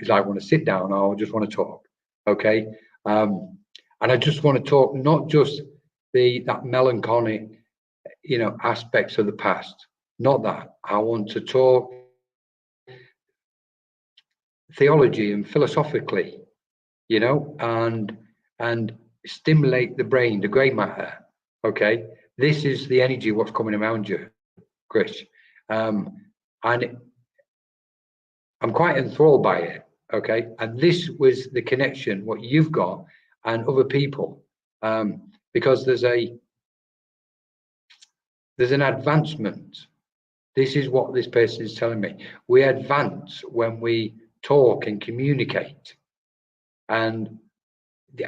S1: It's like, I want to sit down, or I just want to talk. Okay. And I just want to talk, not just that melancholic, you know, aspects of the past. Not that. I want to talk theology and philosophically, you know, and stimulate the brain, the grey matter. Okay, this is the energy what's coming around you, Chris, and I'm quite enthralled by it. Okay, and this was the connection what you've got and other people, because there's an advancement. This is what this person is telling me. We advance when we talk and communicate. And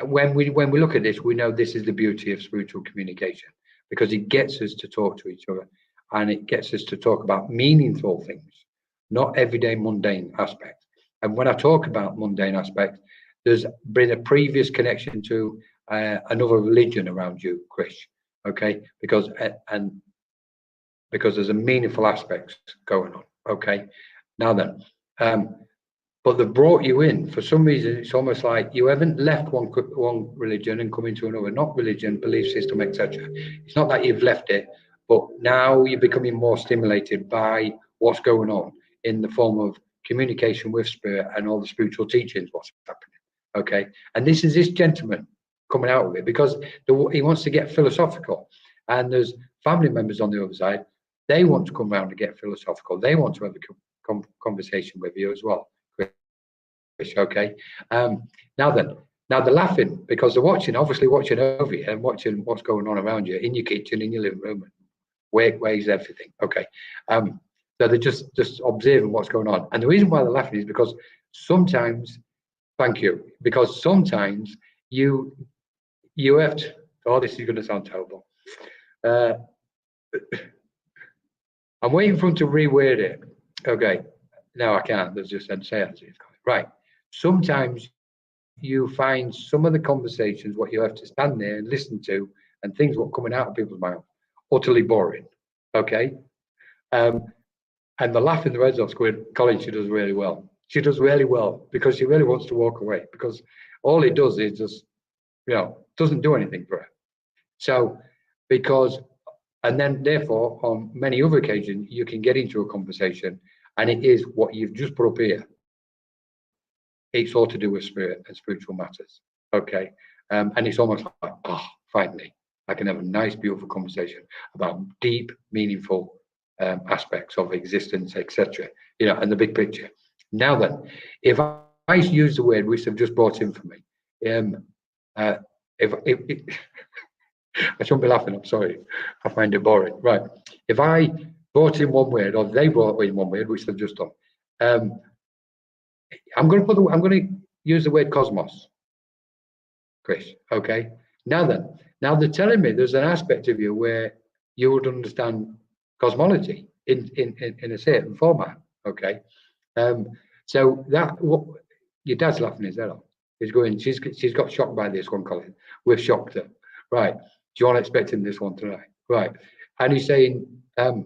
S1: when we look at this, we know this is the beauty of spiritual communication, because it gets us to talk to each other, and it gets us to talk about meaningful things, not everyday mundane aspects. And when I talk about mundane aspects, there's been a previous connection to another religion around you, Chris. Okay, because there's a meaningful aspects going on. Okay, now then, but they've brought you in for some reason. It's almost like you haven't left one religion and come into another, not religion, belief system, etc. It's not that you've left it, but now you're becoming more stimulated by what's going on in the form of communication with spirit and all the spiritual teachings, what's happening. Okay, and this is this gentleman coming out of it, because he wants to get philosophical, and there's family members on the other side. They want to come around and get philosophical. They want to have a conversation with you as well. Okay. Now they're laughing because they're obviously watching over you and watching what's going on around you in your kitchen, in your living room, ways, everything. Okay. So they're just observing what's going on. And the reason why they're laughing is because sometimes, thank you, because sometimes you have to, oh, this is going to sound terrible. I'm waiting for him to reword it. Okay. No, I can't. There's just said say it. Right. Sometimes you find some of the conversations what you have to stand there and listen to, and things what coming out of people's mouth utterly boring. Okay. And they're laughing their heads off, going, Colin, she does really well. She does really well, because she really wants to walk away, because all it does is just, you know, doesn't do anything for her. So and then therefore on many other occasions you can get into a conversation, and it is what you've just put up here. It's all to do with spirit and spiritual matters. Okay. And it's almost like, oh, finally, I can have a nice, beautiful conversation about deep, meaningful aspects of existence, etc. You know, and the big picture. Now then, if I use the word which they've just brought in for me, if I shouldn't be laughing, I'm sorry. I find it boring. Right. If I brought in one word, or they brought in one word, which they've just done, I'm going to use the word cosmos, Chris. Okay. Now they're telling me there's an aspect of you where you would understand cosmology in a certain format. Okay. So that what your dad's laughing his head off. He's going, she's got shocked by this one, Colin. We've shocked her. Right. Do you want to expect him this one tonight? Right. And he's saying, oh,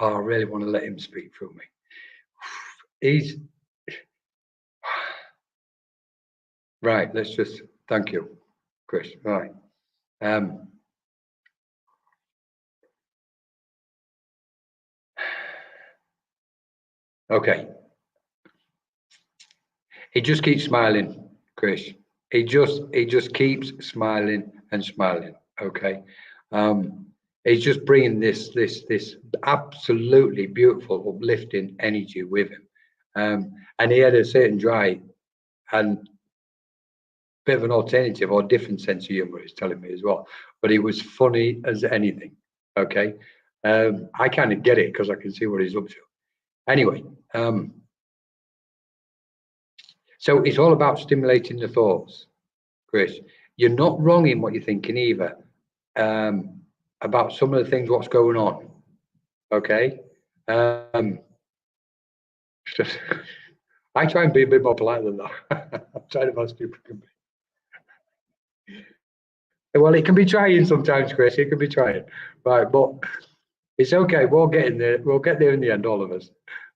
S1: I really want to let him speak through me. He's right. Let's just thank you, Chris. Right. Okay. He just keeps smiling, Chris. He just keeps smiling and smiling. Okay. He's just bringing this absolutely beautiful, uplifting energy with him. And he had a certain drive and bit of an alternative or different sense of humor, he's telling me as well. But he was funny as anything. Okay. I kind of get it because I can see what he's up to. Anyway, so it's all about stimulating the thoughts, Chris. You're not wrong in what you're thinking either, about some of the things, what's going on. Okay. I try and be a bit more polite than that. I'm trying to be stupid. Well, it can be trying sometimes, Chris. It can be trying, right? But it's okay. We'll get in there. We'll get there in the end, all of us.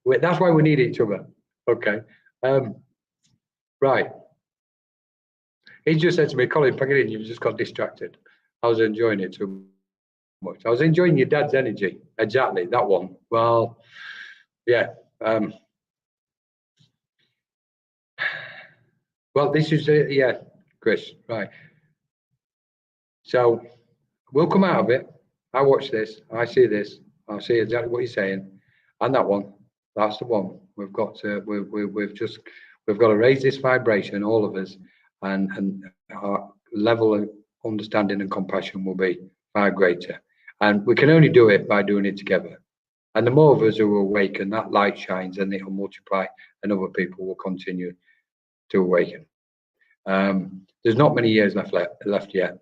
S1: That's why we need each other. Okay. Right. He just said to me, Colin, pack it in. You've just got distracted. I was enjoying it too much. I was enjoying your dad's energy. Exactly, that one. Well, yeah. Well, this is it. Yeah, Chris. Right. So we'll come out of it. I watch this. I see this. I see exactly what you're saying. And that one. That's the one. We've got to. We've got to raise this vibration, all of us, and our level of understanding and compassion will be far greater. And we can only do it by doing it together. And the more of us who awaken, that light shines and it will multiply and other people will continue to awaken. There's not many years left yet.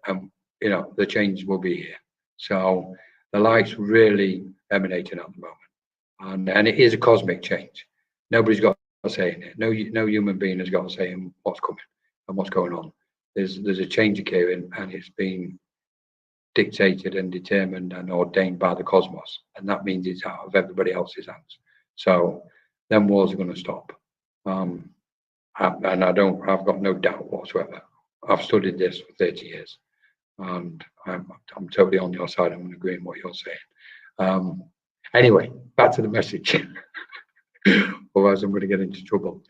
S1: You know, the change will be here. So the light's really emanating at the moment. And it is a cosmic change. Nobody's got a say in it. No human being has got a say in what's coming and what's going on. There's a change occurring and it's been dictated and determined and ordained by the cosmos, and that means it's out of everybody else's hands. So them wars are going to stop, and I've got no doubt whatsoever. I've studied this for 30 years, and I'm totally on your side. I'm agreeing with what you're saying. Anyway, back to the message. Otherwise, I'm going to get into trouble.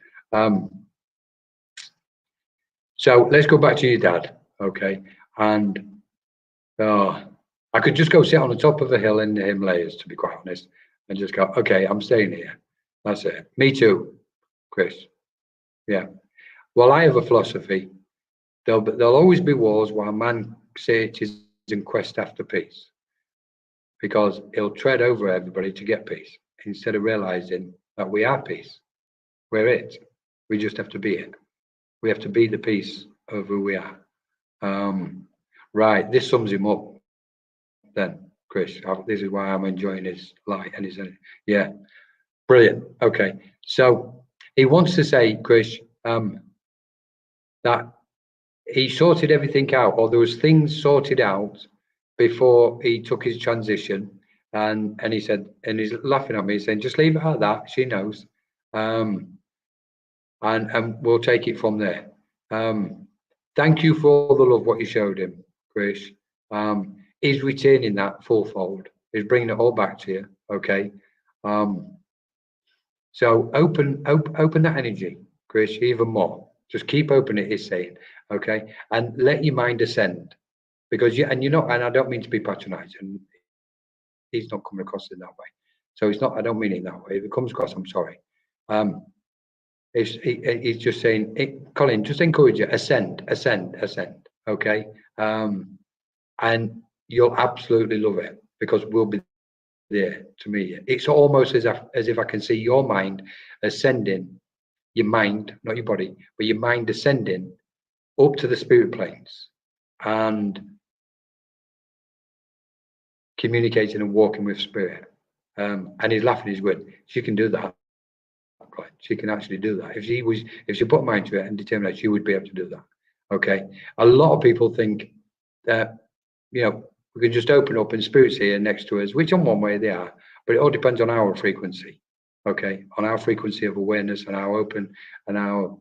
S1: So let's go back to your dad, okay? And I could just go sit on the top of a hill in the Himalayas, to be quite honest, and just go, okay, I'm staying here. That's it. Me too, Chris. Yeah. Well, I have a philosophy. There'll always be wars while man searches in quest after peace, because he'll tread over everybody to get peace instead of realizing that we are peace. We're it. We just have to be it. We have to be the peace of who we are. Right, this sums him up then, Chris. This is why I'm enjoying his light and his energy. Yeah, brilliant. Okay, so he wants to say, Chris, that he sorted everything out, or there was things sorted out before he took his transition, and he said, and he's laughing at me, saying, just leave it at that. She knows, and we'll take it from there. Thank you for all the love what you showed him, Chris. He's retaining that fourfold. He's bringing it all back to you. Okay. So open that energy, Chris, even more. Just keep open it, he's saying. Okay. And let your mind ascend, because you're not, and I don't mean to be patronizing. He's not coming across in that way. So it's not, I don't mean it that way. If it comes across, I'm sorry. He's just saying, Colin, just encourage you, ascend. Okay. And you'll absolutely love it, because we'll be there to meet you. It's almost as if I can see your mind ascending, your mind, not your body, but your mind ascending up to the spirit planes and communicating and walking with spirit. And he's laughing, he's good. She can do that. She can actually do that. If she put mind to it and determined, she would be able to do that. Okay. A lot of people think that, you know, we can just open up and spirits here next to us, which in one way they are, but it all depends on our frequency. Okay. On our frequency of awareness and how open and how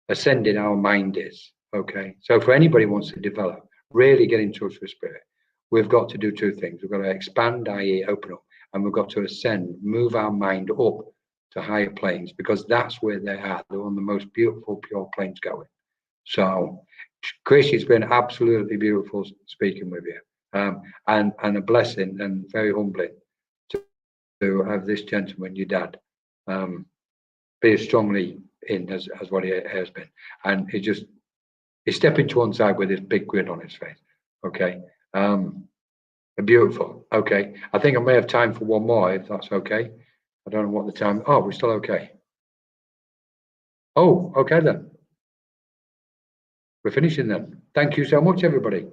S1: ascending our mind is. Okay. So for anybody who wants to develop, really get in touch with spirit, we've got to do two things. We've got to expand, i.e., open up, and we've got to ascend, move our mind up to higher planes, because that's where they are. They're on the most beautiful, pure planes going. So, Chris, it's been absolutely beautiful speaking with you, and a blessing and very humbling to have this gentleman, your dad, be as strongly in as what he has been, and he's stepping to one side with this big grin on his face. Okay, beautiful. Okay, I think I may have time for one more, if that's okay. I don't know what the time. Oh, we're still okay. Oh, okay then. We're finishing then. Thank you so much, everybody.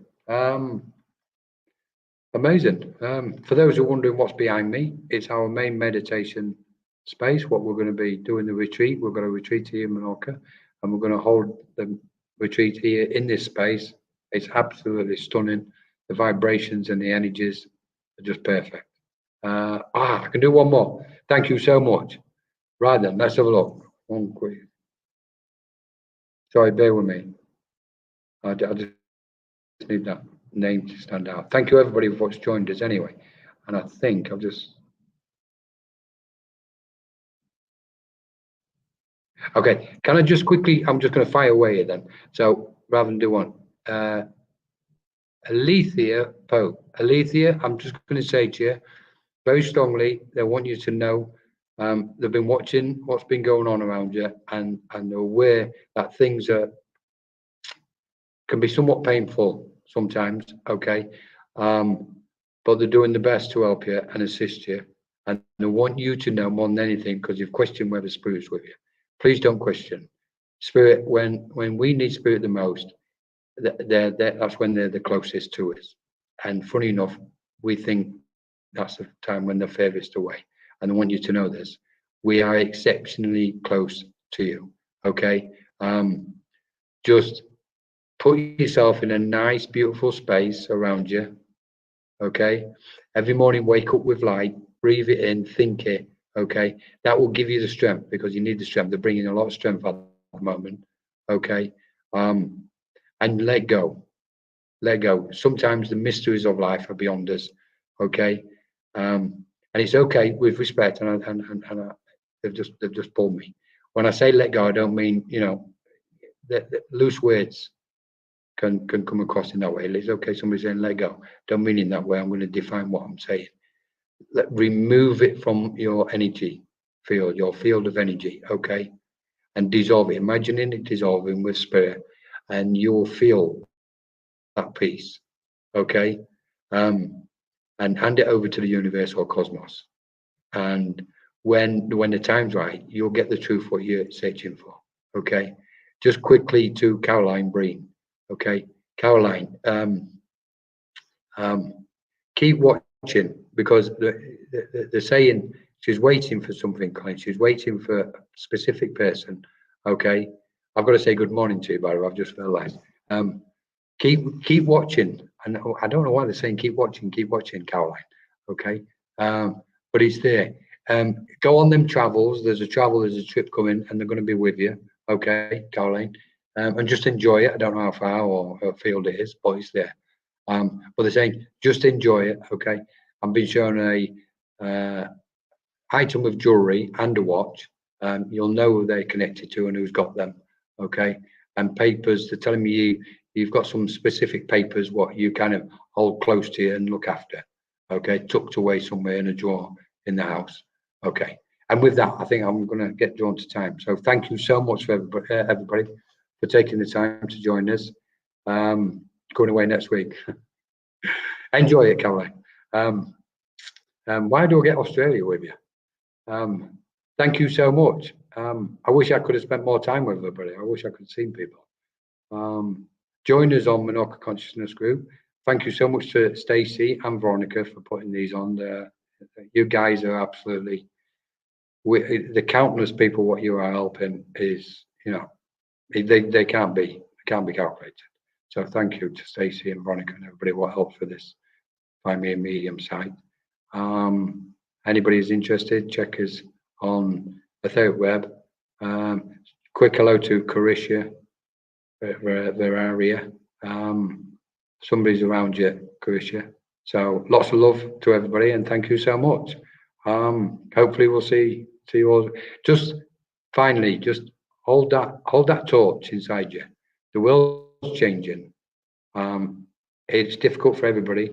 S1: Amazing. For those who are wondering what's behind me, it's our main meditation space. What we're going to be doing the retreat. We're going to retreat here in Menorca, and we're going to hold the retreat here in this space. It's absolutely stunning. The vibrations and the energies are just perfect. I can do one more. Thank you so much. Right then, let's have a look. One quick. Sorry, bear with me. I just need that name to stand out. Thank you, everybody, for what's joined us anyway. And I think I'll just. Okay, can I just quickly? I'm just going to fire away here then. So rather than do one, Alethea Pope. Alethea, I'm just going to say to you very strongly, they want you to know they've been watching what's been going on around you, and they're aware that things can be somewhat painful sometimes. Okay, but they're doing the best to help you and assist you, and they want you to know more than anything, because you've questioned whether spirit's with you. Please don't question spirit. When we need spirit the most, that's when they're the closest to us. And funny enough, we think that's the time when they're furthest away. And I want you to know this: we are exceptionally close to you. Okay, just put yourself in a nice, beautiful space around you. Okay, every morning wake up with light, breathe it in, think it. Okay, that will give you the strength, because you need the strength. They're bringing a lot of strength at the moment. Okay, and let go. Let go. Sometimes the mysteries of life are beyond us. Okay, and it's okay, with respect. And they've just pulled me. When I say let go, I don't mean, you know, the loose words can come across in that way. It's okay. Somebody saying let go. Don't mean in that way. I'm going to define what I'm saying. Remove it from your energy field, your field of energy. Okay, and dissolve it. Imagining it dissolving with spirit, and you'll feel that peace. Okay, and hand it over to the universe or cosmos. And when the time's right, you'll get the truth what you're searching for. Okay, just quickly to Caroline Breen. Okay, Caroline, keep watching, because the saying, she's waiting for something, Colin. She's waiting for a specific person. Okay, I've got to say good morning to you, by the way. I've just realised. Keep watching, and I don't know why they're saying keep watching, Caroline. Okay, but it's there. Go on them travels. There's a trip coming, and they're going to be with you. Okay, Caroline, and just enjoy it. I don't know how far or how field it is, but it's there. But they're saying just enjoy it. Okay, I'm being shown a item of jewelry and a watch. You'll know who they're connected to and who's got them. Okay, and papers. They're telling me you've got some specific papers what you kind of hold close to you and look after. Okay, tucked away somewhere in a drawer in the house. Okay, and with that, I think I'm going to get drawn to time. So thank you so much for everybody for taking the time to join us. Going away next week. Enjoy it, Caroline. Why do I get Australia with you? Thank you so much. I wish I could have spent more time with everybody. I wish I could have seen people. Join us on Menorca Consciousness Group. Thank you so much to Stacey and Veronica for putting these on. You guys are absolutely the countless people what you are helping is, you know, they can't be calculated. So thank you to Stacey and Veronica and everybody what helped for this FindMeAMedium site. Anybody who's interested, check us on the web. Quick hello to Carisha, their area. Somebody's around you, Carisha. So lots of love to everybody, and thank you so much. Hopefully we'll see you all. Just finally, just hold that torch inside you. The world's changing. It's difficult for everybody.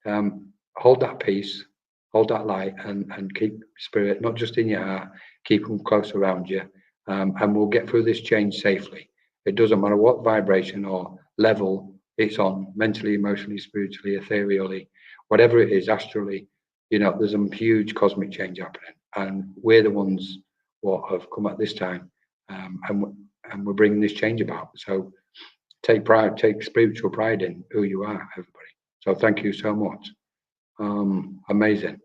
S1: Hold that peace, hold that light, and keep spirit not just in your heart, keep them close around you, and we'll get through this change safely. It doesn't matter what vibration or level it's on, mentally, emotionally, spiritually, ethereally, whatever it is, astrally. You know, there's a huge cosmic change happening, and we're the ones what have come at this time, and we're bringing this change about. So take spiritual pride in who you are, everybody. So thank you so much. Amazing.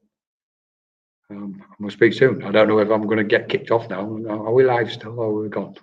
S1: We'll speak soon. I don't know if I'm going to get kicked off now. Are we live still, or are we gone?